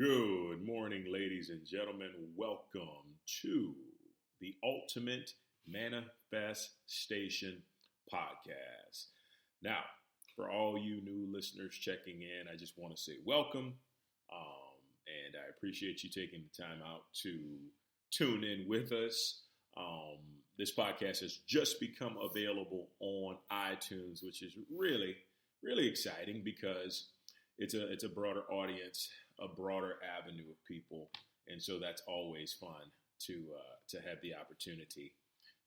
Good morning, ladies and gentlemen. Welcome to the Ultimate Manifestation Podcast. Now, for all you new listeners checking in, I just want to say welcome. And I appreciate you taking the time out to tune in with us. This podcast has just become available on iTunes, which is really, really exciting because it's a broader audience, a broader avenue of people, and so that's always fun to have the opportunity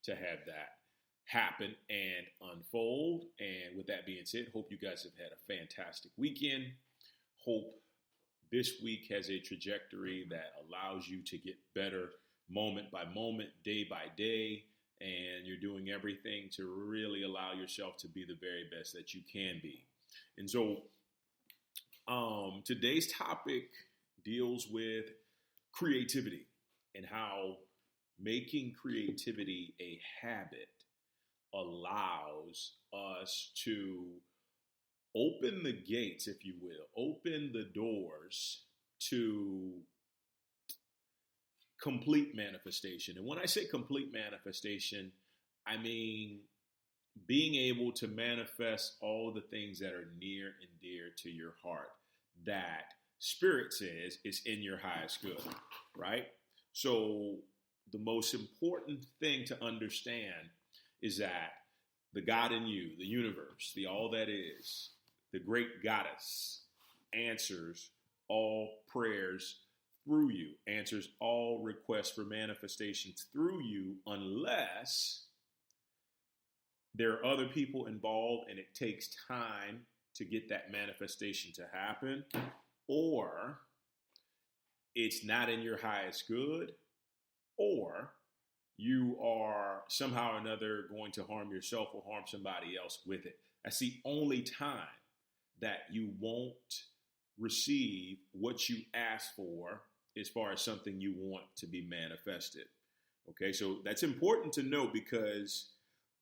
to have that happen and unfold. And with that being said, hope you guys have had a fantastic weekend. Hope this week has a trajectory that allows you to get better moment by moment, day by day, and you're doing everything to really allow yourself to be the very best that you can be. And so today's topic deals with creativity and how making creativity a habit allows us to open the gates, if you will, open the doors to complete manifestation. And when I say complete manifestation, I mean being able to manifest all the things that are near and dear to your heart that Spirit says is in your highest good, right? So the most important thing to understand is that the God in you, the universe, the all that is, the great goddess, answers all prayers through you, answers all requests for manifestations through you, unless there are other people involved and it takes time to get that manifestation to happen, or it's not in your highest good, or you are somehow or another going to harm yourself or harm somebody else with it. That's the only time that you won't receive what you ask for as far as something you want to be manifested. Okay, so that's important to know, because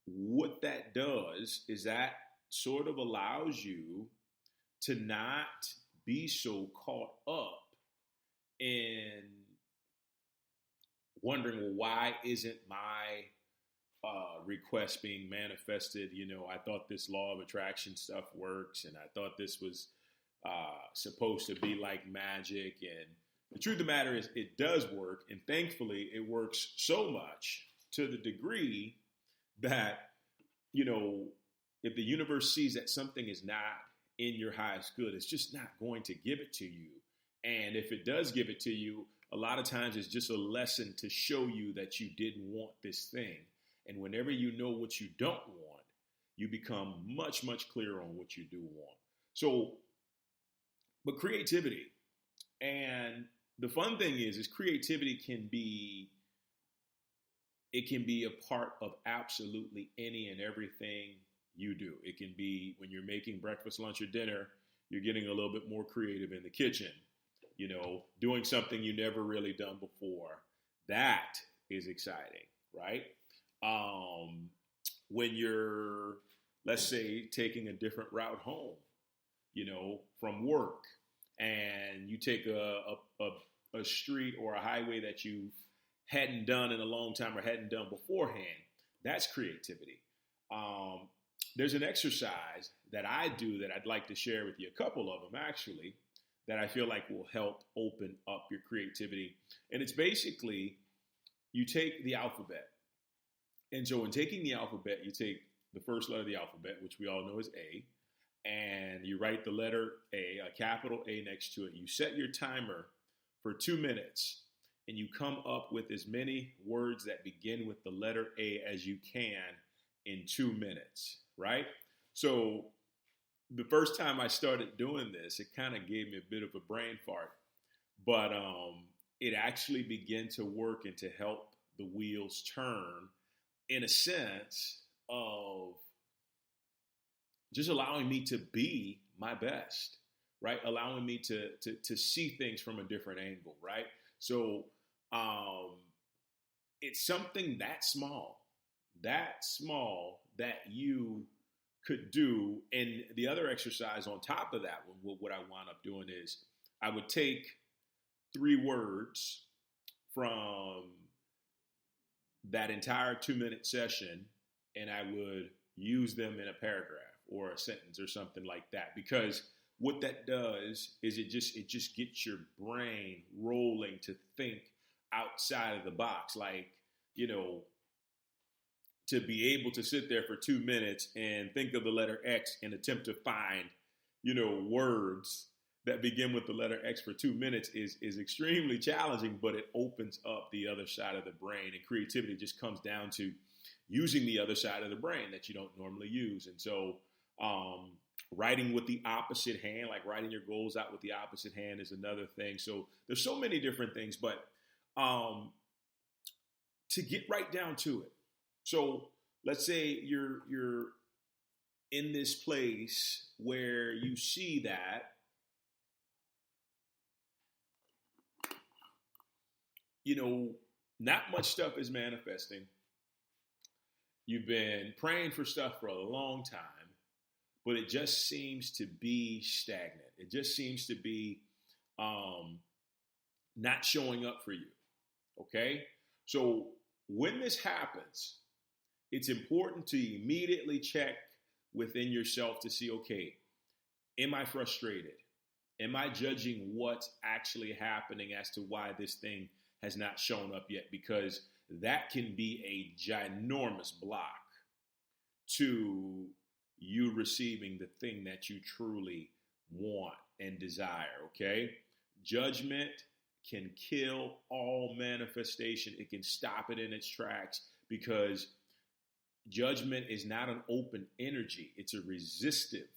what that does is that sort of allows you to not be so caught up in wondering, well, why isn't my request being manifested? You know, I thought this law of attraction stuff works, and I thought this was supposed to be like magic. And the truth of the matter is it does work, and thankfully it works so much to the degree that, you know, if the universe sees that something is not in your highest good, it's just not going to give it to you. And if it does give it to you, a lot of times it's just a lesson to show you that you didn't want this thing. And whenever you know what you don't want, you become much, much clearer on what you do want. So, but creativity, and the fun thing is creativity can be a part of absolutely any and everything you do. It can be when you're making breakfast, lunch, or dinner, you're getting a little bit more creative in the kitchen, you know, doing something you never really done before. That is exciting, right? When you're, let's say, taking a different route home, you know, from work, and you take a street or a highway that you hadn't done in a long time or hadn't done beforehand, that's creativity. There's an exercise that I do that I'd like to share with you, a couple of them actually, that I feel like will help open up your creativity. And it's basically, you take the alphabet. And so in taking the alphabet, you take the first letter of the alphabet, which we all know is A, and you write the letter A, a capital A next to it. You set your timer for 2 minutes, and you come up with as many words that begin with the letter A as you can in 2 minutes, right? So the first time I started doing this, it kind of gave me a bit of a brain fart, but it actually began to work and to help the wheels turn in a sense of just allowing me to be my best, right? Allowing me to see things from a different angle, right? So it's something that small that you could do. And the other exercise on top of that one, what I wound up doing is I would take 3 words from that entire 2-minute session, and I would use them in a paragraph or a sentence or something like that. Because what that does is it just gets your brain rolling to think outside of the box. Like, to be able to sit there for 2 minutes and think of the letter X and attempt to find, words that begin with the letter X for 2 minutes is extremely challenging, but it opens up the other side of the brain, and creativity just comes down to using the other side of the brain that you don't normally use. And so writing with the opposite hand, like writing your goals out with the opposite hand, is another thing. So there's so many different things, but to get right down to it. So let's say you're in this place where you see that not much stuff is manifesting. You've been praying for stuff for a long time, but it just seems to be stagnant. It just seems to be not showing up for you. Okay? So when this happens, it's important to immediately check within yourself to see, okay, am I frustrated? Am I judging what's actually happening as to why this thing has not shown up yet? Because that can be a ginormous block to you receiving the thing that you truly want and desire, okay? Judgment can kill all manifestation. It can stop it in its tracks, because judgment is not an open energy. It's a resistive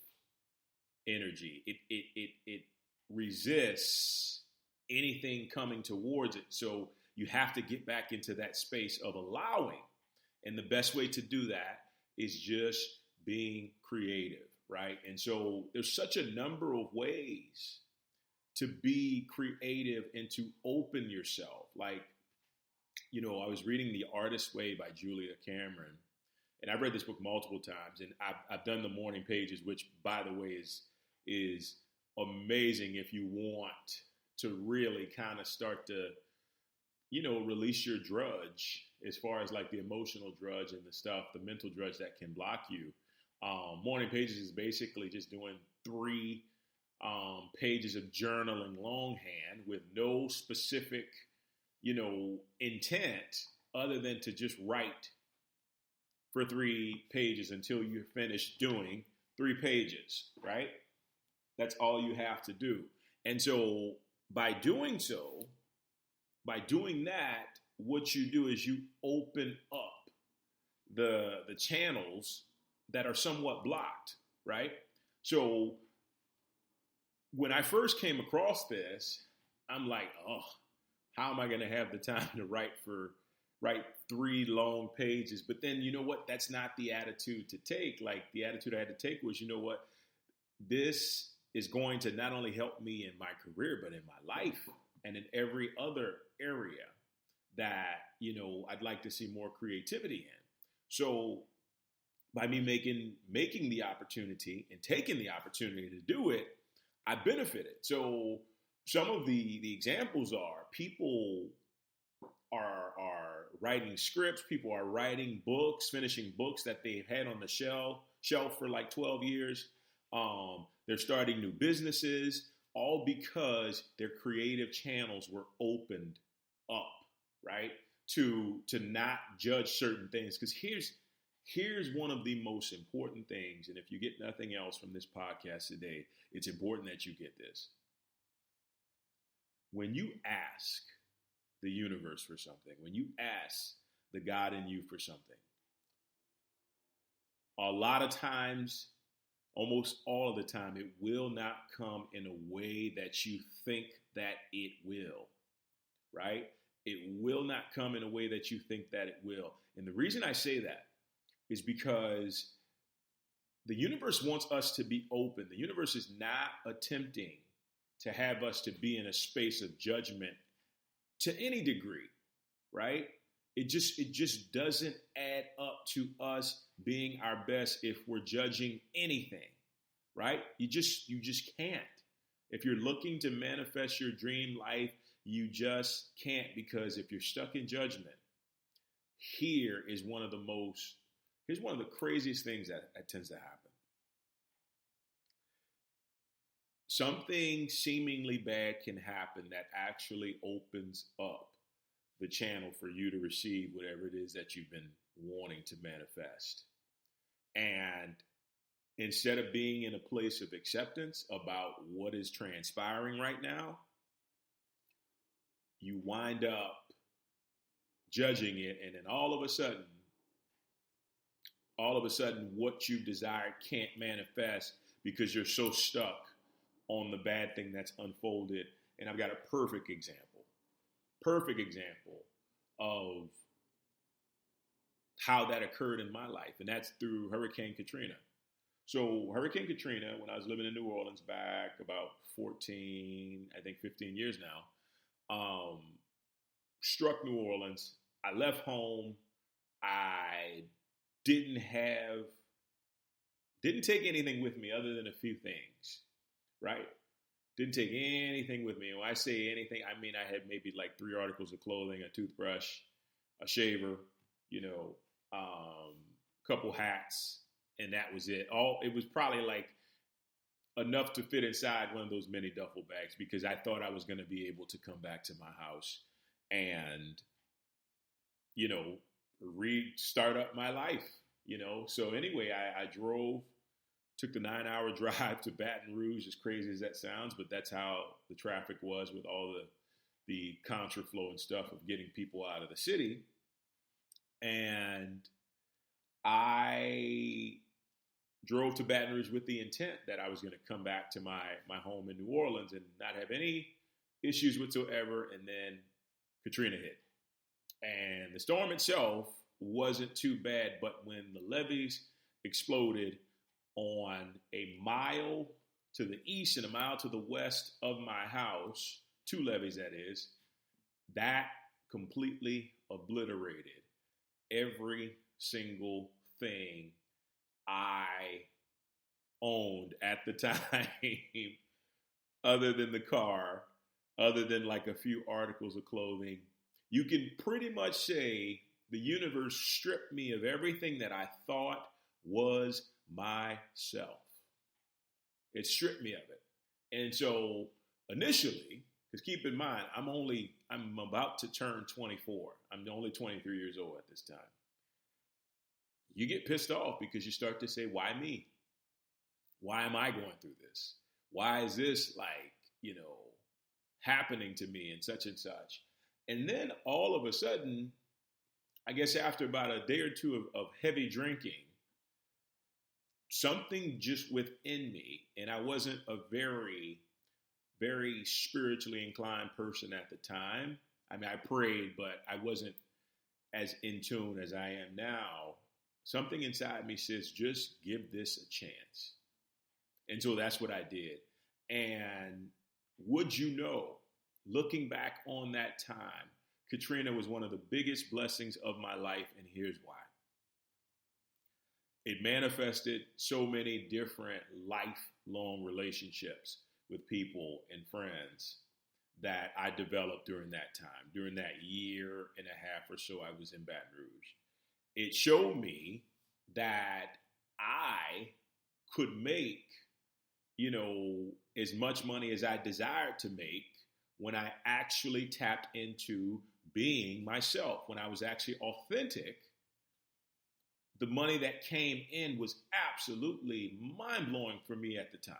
energy. It resists anything coming towards it. So you have to get back into that space of allowing. And the best way to do that is just being creative, right? And so there's such a number of ways to be creative and to open yourself. Like, I was reading The Artist's Way by Julia Cameron, and I've read this book multiple times, and I've done the morning pages, which, by the way, is amazing if you want to really kind of start to, release your drudge, as far as like the emotional drudge and the stuff, the mental drudge that can block you. Morning pages is basically just doing 3 pages of journaling longhand with no specific, intent other than to just write for 3 pages until you're finished doing 3 pages, right? That's all you have to do. And so by doing that, what you do is you open up the channels that are somewhat blocked, right? So when I first came across this, I'm like, oh, how am I going to have the time to write 3 long pages? But then, you know what? That's not the attitude to take. Like, the attitude I had to take was, you know what? This is going to not only help me in my career, but in my life and in every other area that, I'd like to see more creativity in. So by me making the opportunity and taking the opportunity to do it, I benefited. So some of the examples are people are writing scripts, people are writing books, finishing books that they've had on the shelf for like 12 years. They're starting new businesses, all because their creative channels were opened up, right? To not judge certain things. Because here's one of the most important things, and if you get nothing else from this podcast today, it's important that you get this. When you ask the universe for something, when you ask the God in you for something, a lot of times, almost all of the time, it will not come in a way that you think that it will, right? It will not come in a way that you think that it will. And the reason I say that is because the universe wants us to be open. The universe is not attempting to have us to be in a space of judgment to any degree, right? It just doesn't add up to us being our best if we're judging anything, right? You just can't. If you're looking to manifest your dream life, You just can't, because if you're stuck in judgment, here's one of the craziest things that tends to happen. Something seemingly bad can happen that actually opens up the channel for you to receive whatever it is that you've been wanting to manifest. And instead of being in a place of acceptance about what is transpiring right now, you wind up judging it, and then all of a sudden, what you desired can't manifest because you're so stuck on the bad thing that's unfolded. And I've got a perfect example of how that occurred in my life, and that's through Hurricane Katrina. So Hurricane Katrina, when I was living in New Orleans back about 15 years now, struck New Orleans. I left home. I didn't take anything with me other than a few things, right? Didn't take anything with me. When I say anything, I mean I had maybe like 3 articles of clothing, a toothbrush, a shaver, couple hats, and that was it. It was probably like enough to fit inside one of those mini duffel bags, because I thought I was going to be able to come back to my house and, restart up my life, So anyway, I took the 9-hour drive to Baton Rouge, as crazy as that sounds, but that's how the traffic was with all the contraflow and stuff of getting people out of the city. And I drove to Baton Rouge with the intent that I was going to come back to my home in New Orleans and not have any issues whatsoever. And then Katrina hit. And the storm itself wasn't too bad, but when the levees exploded on a mile to the east and a mile to the west of my house, 2 levees that is, that completely obliterated every single thing I owned at the time, other than the car, other than like a few articles of clothing. You can pretty much say the universe stripped me of everything that I thought was myself. It stripped me of it. And so initially, because keep in mind, I'm about to turn 24. I'm only 23 years old at this time. You get pissed off because you start to say, why me? Why am I going through this? Why is this happening to me and such and such? And then all of a sudden, I guess after about a day or two of heavy drinking, something just within me, and I wasn't a very, very spiritually inclined person at the time. I mean, I prayed, but I wasn't as in tune as I am now. Something inside me says, just give this a chance. And so that's what I did. And would you know, looking back on that time, Katrina was one of the biggest blessings of my life, and here's why. It manifested so many different lifelong relationships with people and friends that I developed during that time, during that year and a half or so I was in Baton Rouge. It showed me that I could make, as much money as I desired to make when I actually tapped into being myself, when I was actually authentic. The money that came in was absolutely mind-blowing for me at the time,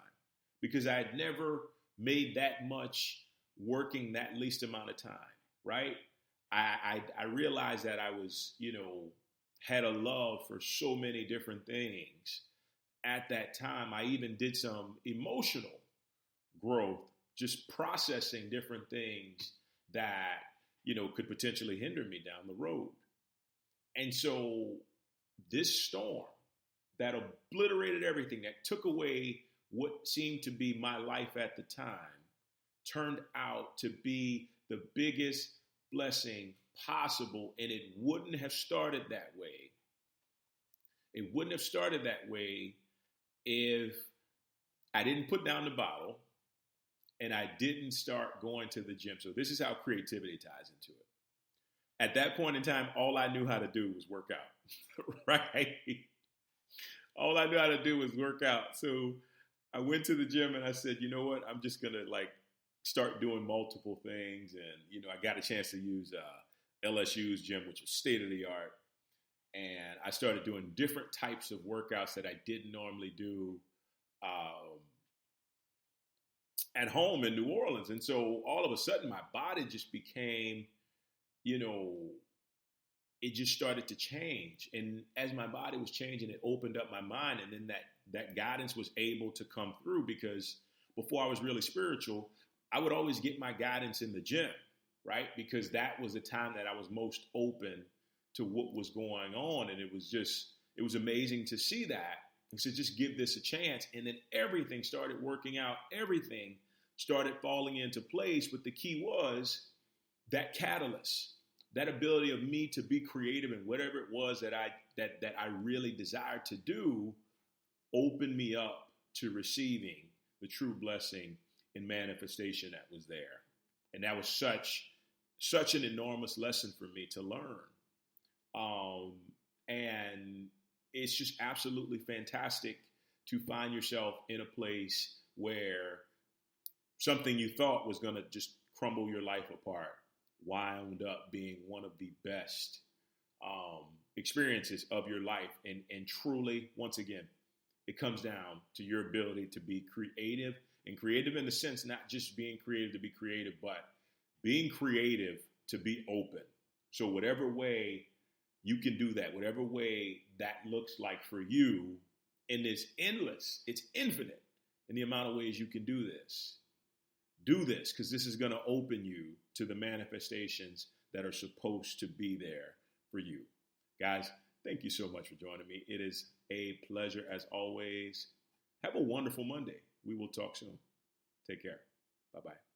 because I had never made that much working that least amount of time, right? I realized that I was, had a love for so many different things at that time. I even did some emotional growth, just processing different things that, could potentially hinder me down the road. And so this storm that obliterated everything, that took away what seemed to be my life at the time, turned out to be the biggest blessing possible. And it wouldn't have started that way. It wouldn't have started that way if I didn't put down the bottle and I didn't start going to the gym. So this is how creativity ties into it. At that point in time, all I knew how to do was work out, right? All I knew how to do was work out. So I went to the gym and I said, you know what? I'm just going to like start doing multiple things. And, you know, I got a chance to use LSU's gym, which was state of the art. And I started doing different types of workouts that I didn't normally do at home in New Orleans. And so all of a sudden my body just became, you know, it just started to change. And as my body was changing, it opened up my mind. And then that guidance was able to come through, because before I was really spiritual, I would always get my guidance in the gym, right? Because that was the time that I was most open to what was going on. And it was amazing to see that. And so just give this a chance. And then everything started working out. Everything started falling into place. But the key was that catalyst, that ability of me to be creative in whatever it was that I really desired to do, opened me up to receiving the true blessing and manifestation that was there. And that was such an enormous lesson for me to learn. And it's just absolutely fantastic to find yourself in a place where something you thought was going to just crumble your life apart wound up being one of the best experiences of your life. And truly, once again, it comes down to your ability to be creative, and creative in the sense, not just being creative to be creative, but being creative to be open. So whatever way you can do that, whatever way that looks like for you, and it's endless, it's infinite in the amount of ways you can do this. Do this, because this is going to open you to the manifestations that are supposed to be there for you. Guys, thank you so much for joining me. It is a pleasure as always. Have a wonderful Monday. We will talk soon. Take care. Bye-bye.